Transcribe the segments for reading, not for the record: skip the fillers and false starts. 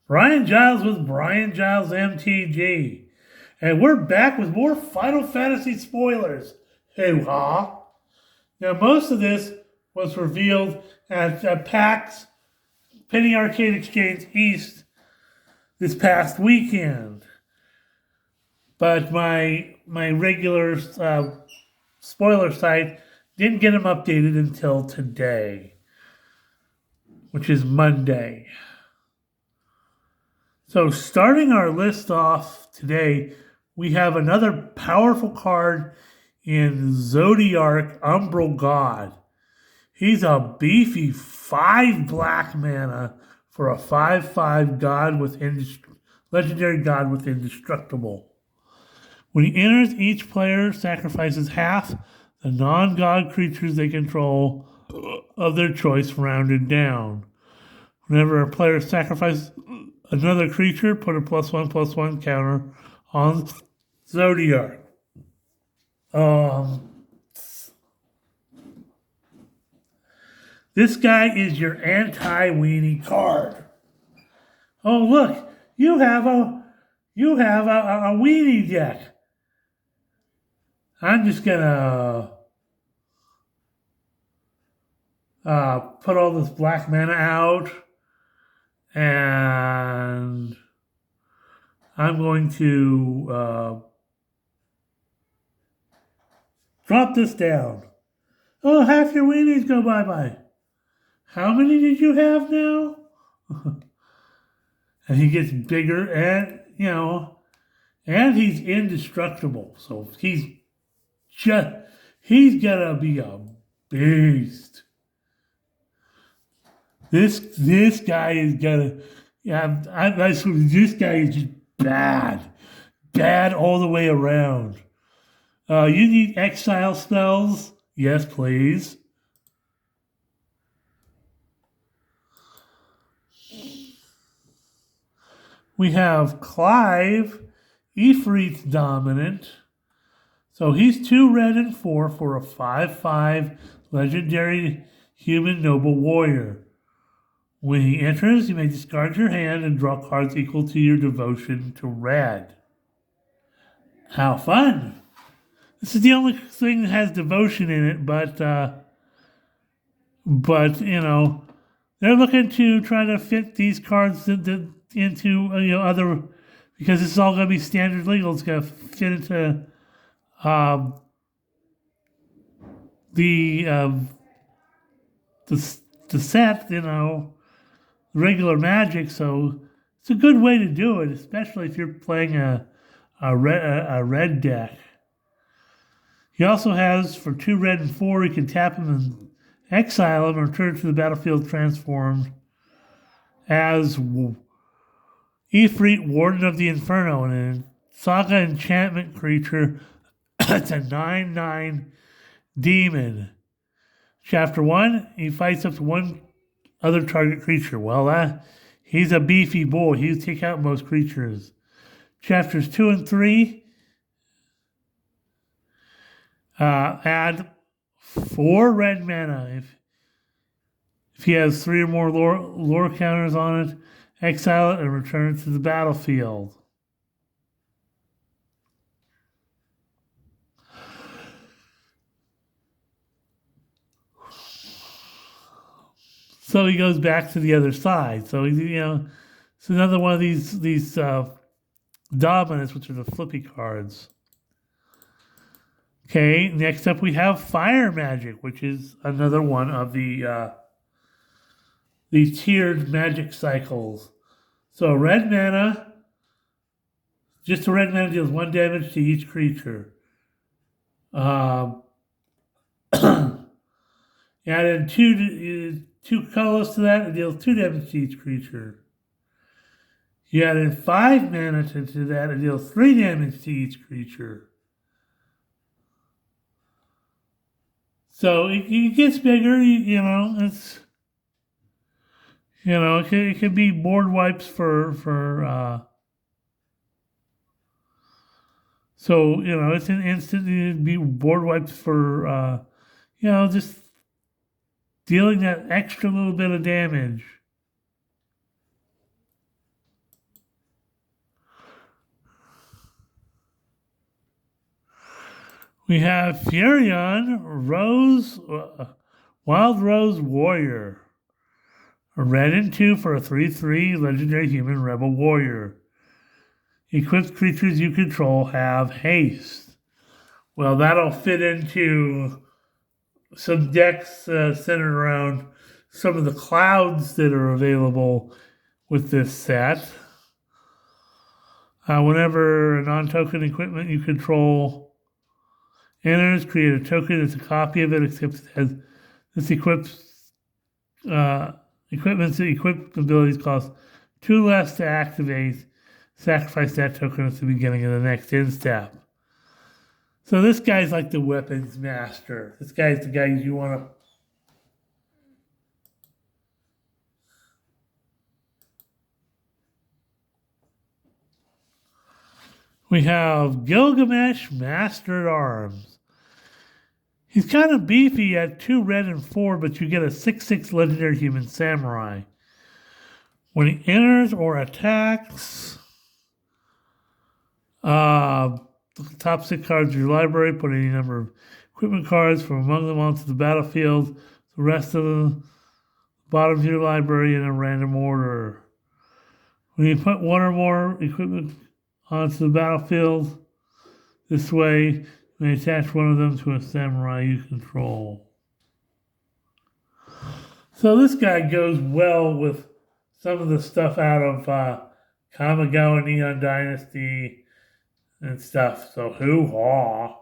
Brian Giles with Brian Giles MTG. And we're back with more Final Fantasy spoilers. Hoo-ha. Now, most of this was revealed at PAX, Penny Arcade Exchange East, this past weekend. But my regular spoiler site didn't get them updated until today, which is Monday. So starting our list off today, we have another powerful card in Zodiark Umbral God. He's a beefy 5 black mana for a 5/5 god with legendary god with indestructible. When he enters, each player sacrifices half the non-god creatures they control of their choice rounded down. Whenever a player sacrifices another creature, put a +1/+1 counter on Zodiark. This guy is your anti-weenie card. Oh, look, you have a weenie deck. I'm just gonna put all this black mana out, and I'm going to drop this down. Oh, half your weenies go bye-bye. How many did you have now? And he gets bigger and, and he's indestructible. So he's gonna be a beast. This guy is gonna, this guy is just bad all the way around. You need exile spells? Yes, please. We have Clive, Ifrit's dominant. So he's 2 red and 4 for a 5/5 legendary human noble warrior. When he enters, you may discard your hand and draw cards equal to your devotion to red. How fun! This is the only thing that has devotion in it, but they're looking to try to fit these cards into other, because this is all going to be standard legal. It's going to fit into the set, regular Magic. So it's a good way to do it, especially if you're playing a red deck. He also has, for 2 red and 4, you can tap him and exile him and return to the battlefield transformed as Ifrit, Warden of the Inferno, and a Saga enchantment creature. It's a 9/9 demon. Chapter 1, he fights up to 1 other target creature. Well, he's a beefy boy. He'll take out most creatures. Chapters 2 and 3, add 4 red mana. If he has 3 or more lore counters on it, exile it and return it to the battlefield. So he goes back to the other side. So it's another one of these dominants, which are the flippy cards. Okay, next up we have Fire Magic, which is another one of the tiered magic cycles. So red mana, just a red mana deals 1 damage to each creature. Add in 2 colors to that, it deals 2 damage to each creature. You add in 5 mana to that, it deals 3 damage to each creature. So it gets bigger, it's, it can be board wipes for so, it's an instant, it'd be board wipes for, just dealing that extra little bit of damage. We have Furion Rose, Wild Rose Warrior. A red and 2 for a 3/3 legendary human rebel warrior. Equipped creatures you control have haste. Well, that'll fit into some decks centered around some of the clouds that are available with this set. Whenever a non-token equipment you control enters, create a token that's a copy of it, except it has this equipment's equipped abilities cost 2 less to activate. Sacrifice that token at the beginning of the next end step. So this guy's like the weapons master. This guy's the guy you want to. We have Gilgamesh Master at Arms. He's kind of beefy at 2 red and 4, but you get a 6/6 legendary human samurai. When he enters or attacks, the top 6 cards of your library, put any number of equipment cards from among them onto the battlefield. The rest of the bottom of your library in a random order. When you put one or more equipment onto the battlefield this way, you may attach one of them to a samurai you control. So this guy goes well with some of the stuff out of Kamigawa Neon Dynasty and stuff. So hoo-haw.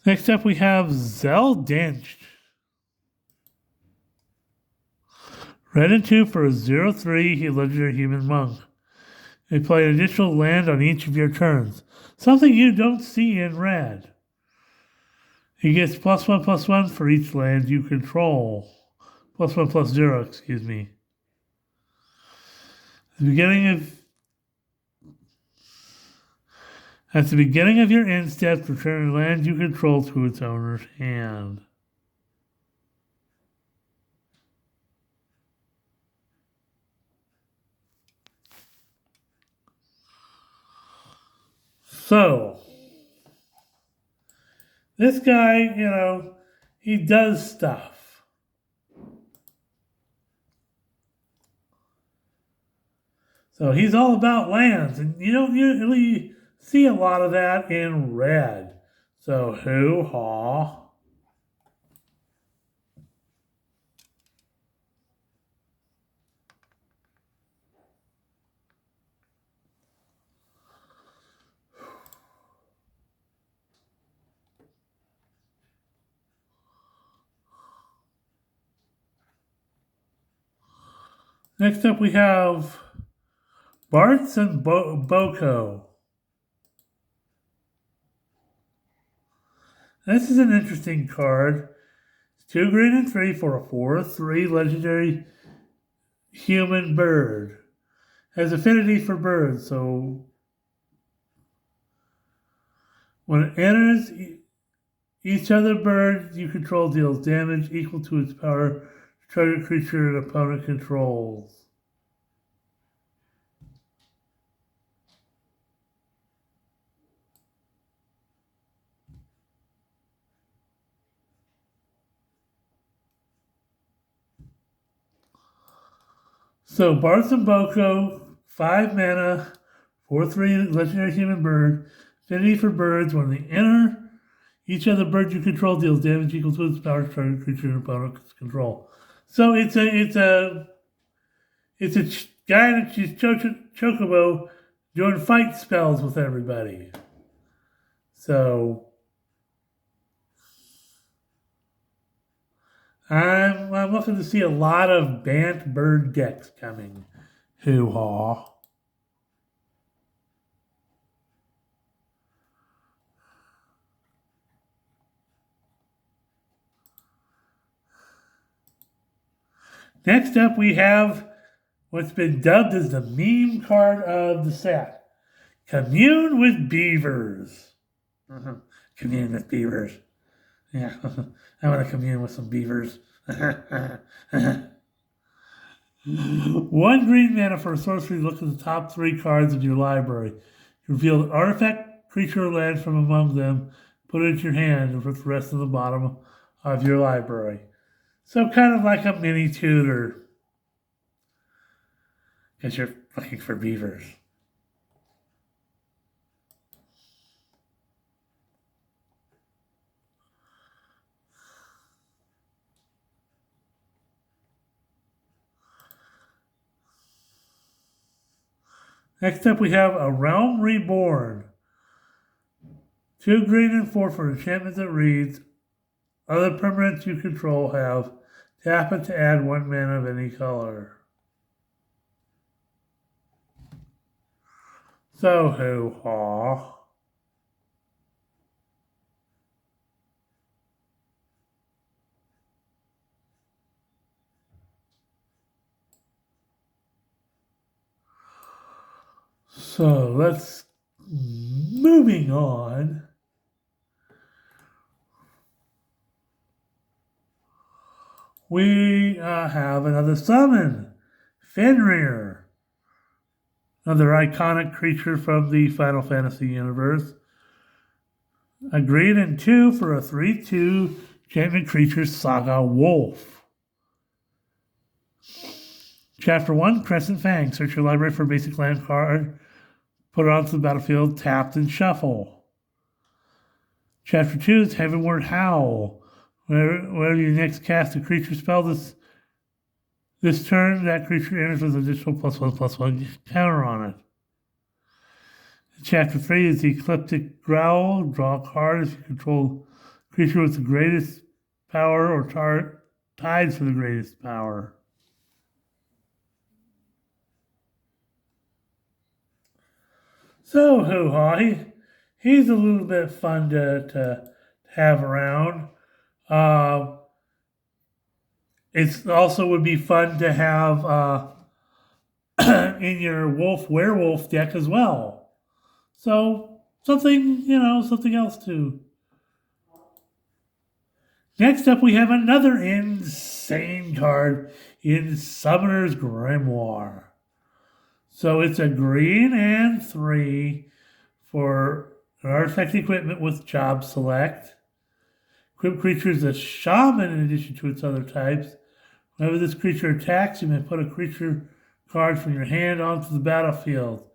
Next up we have Zeldench. Red and 2 for a 0/3 legendary human monk. They play an additional land on each of your turns. Something you don't see in red. He gets +1/+1 for each land you control. +1/+0, excuse me. At the beginning of your end step, return a land you control to its owner's hand. So, this guy, he does stuff. So he's all about lands, and you don't usually see a lot of that in red. So hoo-haw. Next up we have Bartz and Boko. This is an interesting card. It's 2 green and 3 for a 4/3 legendary human bird. Has affinity for birds, so when it enters, each other bird you control deals damage equal to its power to target creature an opponent controls. So Bartz and Boko, 5 mana, 4/3 legendary human bird, affinity for birds. When they enter, each other bird you control deals damage equal to its power to target creature and opponent's control. So it's a guy that she's Chocobo doing fight spells with everybody. So I'm looking to see a lot of Bant bird decks coming. Hoo-haw. Next up, we have what's been dubbed as the meme card of the set. Commune with Beavers. Commune with Beavers. Yeah, I want to commune with some beavers. One green mana for a sorcery. Look at the top 3 cards of your library. You reveal an artifact, creature, or land from among them. Put it into your hand with the rest of the bottom of your library. So kind of like a mini tutor. Because you're looking for beavers. Next up we have A Realm Reborn. 2 green and 4 for enchantment that reads, other permanents you control have tap it to add 1 mana of any color. So hoo-ha. So let's moving on. We have another summon, Fenrir, another iconic creature from the Final Fantasy universe. A green and 2 for a 3/2 enchantment creature, Saga Wolf. Chapter 1, Crescent Fang. Search your library for a basic land card. Put it onto the battlefield, tapped, and shuffle. Chapter 2 is Heavenward Howl. Whenever you next cast a creature spell this turn, that creature enters with an additional +1/+1 counter on it. Chapter 3 is the Ecliptic Growl. Draw a card if you control a creature with the greatest power or tied for the greatest power. So, hoo-ha, he's a little bit fun to have around. It also would be fun to have in your werewolf deck as well. So, something else too. Next up, we have another insane card in Summoner's Grimoire. So it's a green and 3 for an artifact equipment with job select. Equip creature is a shaman in addition to its other types. Whenever this creature attacks, you may put a creature card from your hand onto the battlefield.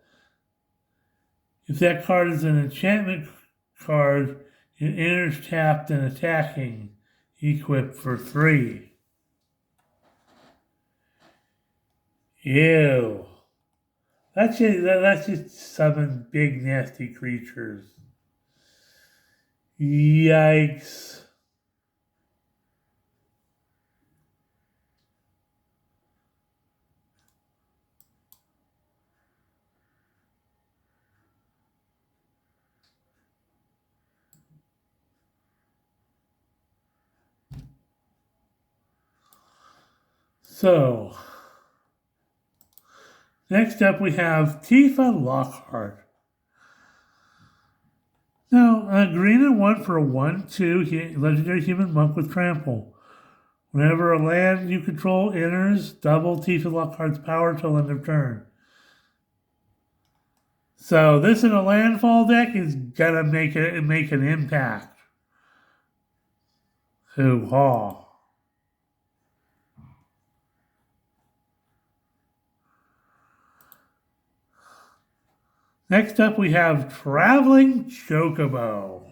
If that card is an enchantment card, it enters tapped and attacking. Equip for 3. Ew. That's just summon big nasty creatures. Yikes. So, next up we have Tifa Lockhart. Now, a green and 1 for a 1/2 legendary human monk with trample. Whenever a land you control enters, double Tifa Lockhart's power till end of turn. So this in a landfall deck is gonna make an impact. Hoo-ha. Next up, we have Traveling Chocobo.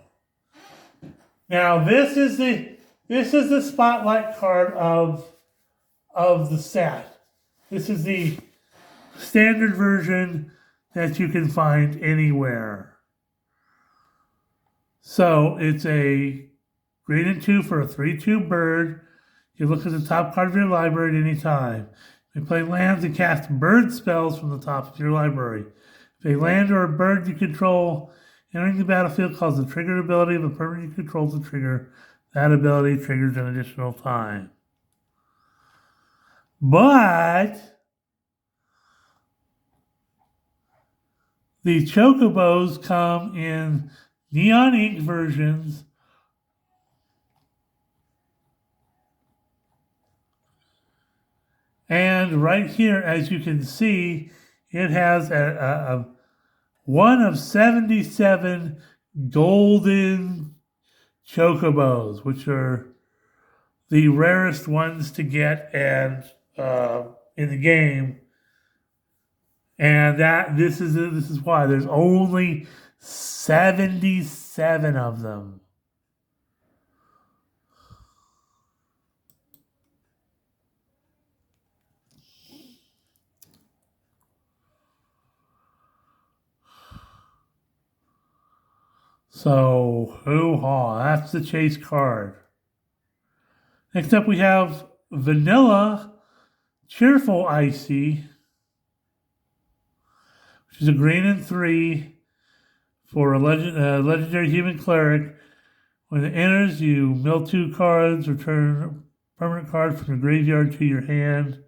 Now, this is the spotlight card of the set. This is the standard version that you can find anywhere. So it's a green and 2 for a 3/2 bird. You look at the top card of your library at any time. You play lands and cast bird spells from the top of your library. If a land or a bird you control entering the battlefield causes the triggered ability of a permanent you control to trigger, that ability triggers an additional time. But the Chocobos come in neon ink versions And right here, as you can see, it has a one of 77 golden chocobos, which are the rarest ones to get and in the game. And this is why there's only 77 of them. So, hoo-ha, that's the chase card. Next up we have Vanilla Cheerful Icy, which is a green and 3 for a legendary human cleric. When it enters, you mill 2 cards, return a permanent card from your graveyard to your hand.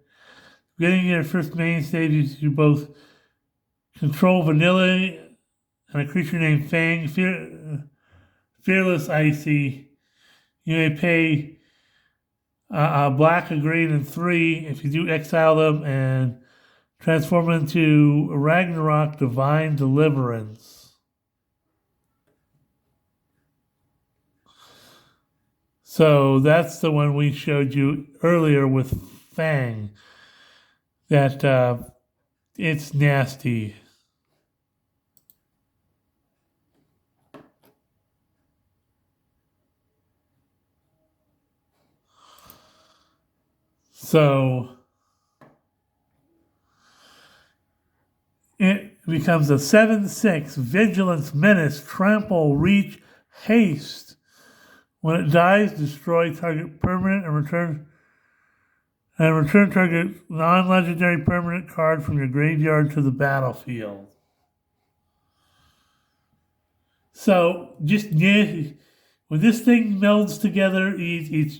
Beginning your first main stage, you both control Vanilla and a creature named Fang, Fearless Icy. You may pay a black, a green, and 3 if you do exile them and transform into Ragnarok Divine Deliverance. So that's the one we showed you earlier with Fang. That it's nasty. So it becomes a 7/6 Vigilance, Menace, Trample, Reach, Haste. When it dies, destroy target permanent and return target non-legendary permanent card from your graveyard to the battlefield. So just when this thing melds together, it's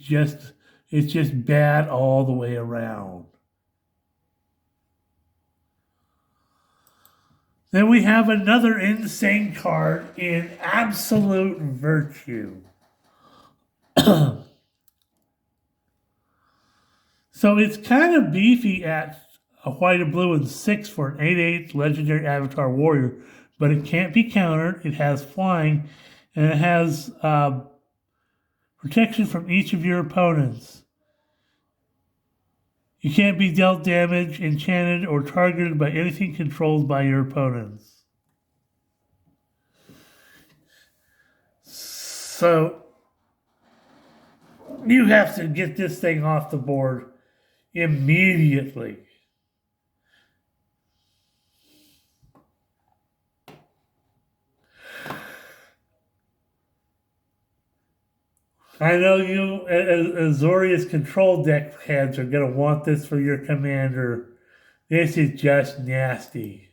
just bad all the way around. Then we have another insane card in Absolute Virtue. So it's kind of beefy at a white, a blue, and 6 for an 8/8 legendary avatar warrior, but it can't be countered. It has flying, and it has protection from each of your opponents. You can't be dealt damage, enchanted, or targeted by anything controlled by your opponents. So you have to get this thing off the board immediately. I know you, Azorius control deck heads, are going to want this for your commander. This is just nasty.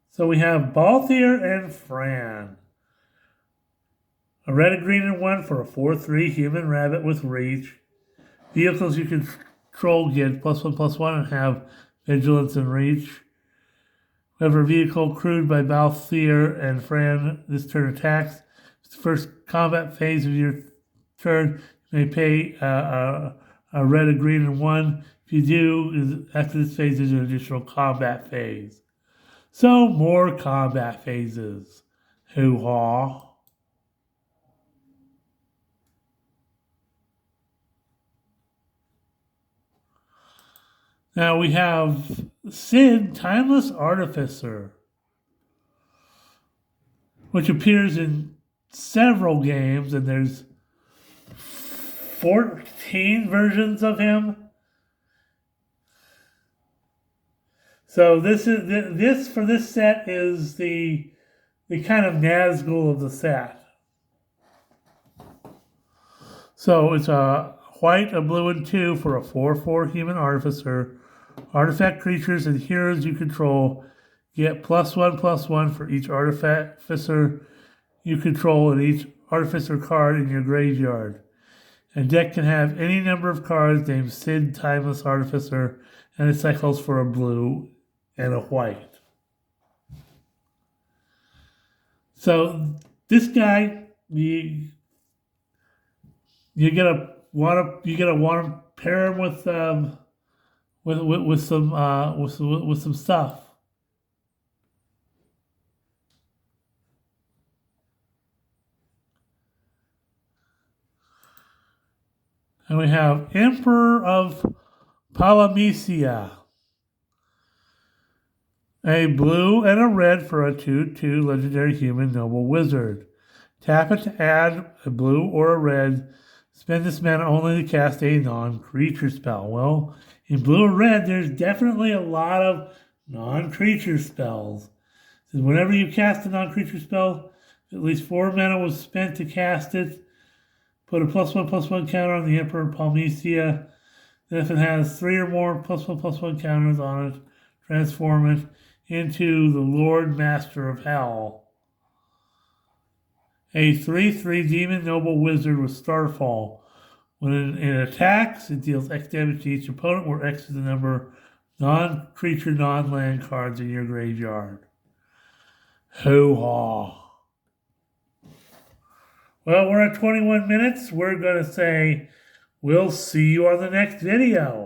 So we have Balthier and Fran. A red, a green, and 1 for a 4/3 human rabbit with reach. Vehicles you control get +1/+1 and have vigilance and reach. Whenever a vehicle crewed by Balthier and Fran this turn attacks, it's the first combat phase of your turn. You may pay a red, a green, and 1. If you do, after this phase, there's an additional combat phase. So more combat phases. Hoo-ha. Now we have Sid, Timeless Artificer, which appears in several games, and there's 14 versions of him. So this for this set is the kind of Nazgul of the set. So it's a white, a blue, and 2 for a 4/4 human artificer. Artifact creatures and heroes you control get +1/+1 for each artificer you control and each artificer card in your graveyard. A deck can have any number of cards named Sid, Timeless Artificer, and it cycles for a blue and a white. So this guy, you gotta want to pair him with some stuff. And we have Emperor of Palamecia. A blue and a red for a 2/2 legendary human noble wizard. Tap it to add a blue or a red. Spend this mana only to cast a non-creature spell. Well, in blue or red, there's definitely a lot of non-creature spells. So whenever you cast a non-creature spell, at least 4 mana was spent to cast it. Put a +1/+1 counter on the Emperor of Palamecia. Then if it has 3 or more +1/+1 counters on it, transform it into the Lord Master of Hell. A 3/3 Demon Noble Wizard with Starfall. When it attacks, it deals X damage to each opponent, where X is the number of non-creature, non-land cards in your graveyard. Hoo-ha. Well, we're at 21 minutes. We're going to say we'll see you on the next video.